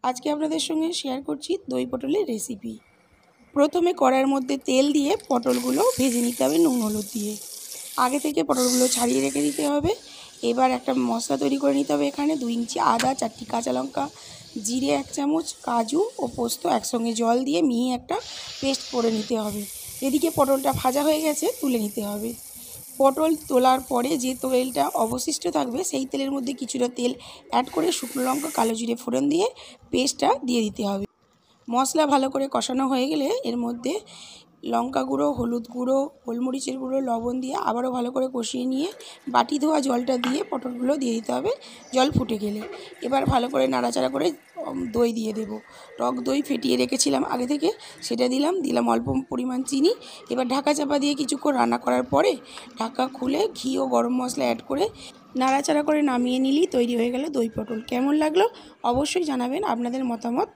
আজকে আপনাদের সঙ্গে শেয়ার করছি দই পটলের রেসিপি। প্রথমে কড়াইয়ের মধ্যে তেল দিয়ে পটলগুলো ভেজে নিতে হবে নুন হলুদ দিয়ে। আগে থেকে পটলগুলো ছাড়িয়ে রেখে দিতে হবে। এবার একটা মশলা তৈরি করে নিতে হবে। এখানে 2 ইঞ্চি আদা, 4টি কাঁচা লঙ্কা, জিরে 1 চামচ, কাজু ও পোস্ত একসঙ্গে জল দিয়ে মিহি একটা পেস্ট করে নিতে হবে। এদিকে পটলটা ভাজা হয়ে গেছে, তুলে নিতে হবে। পটল তোলার পরে যে তেলটা অবশিষ্ট থাকবে সেই তেলের মধ্যে কিছুটা তেল অ্যাড করে শুকনো লঙ্কা, কালো জিরে ফোড়ন দিয়ে পেস্টটা দিয়ে দিতে হবে। মশলা ভালো করে কষানো হয়ে গেলে এর মধ্যে লঙ্কা গুঁড়ো, হলুদ গুঁড়ো, গোলমরিচের গুঁড়ো, লবণ দিয়ে আবারও ভালো করে কষিয়ে নিয়ে বাটি ধোয়া জলটা দিয়ে পটলগুলো দিয়ে দিতে হবে। জল ফুটে গেলে এবার ভালো করে নাড়াচাড়া করে দই দিয়ে দেব। টক দই ফেটিয়ে রেখেছিলাম আগে থেকে, সেটা দিলাম অল্প পরিমাণ চিনি। এবার ঢাকা চাপা দিয়ে কিছুক্ষণ রান্না করার পরে ঢাকা খুলে ঘি ও গরম মশলা অ্যাড করে নাড়াচাড়া করে নামিয়ে নিলেই তৈরি হয়ে গেল দই পটল। কেমন লাগলো অবশ্যই জানাবেন আপনাদের মতামত।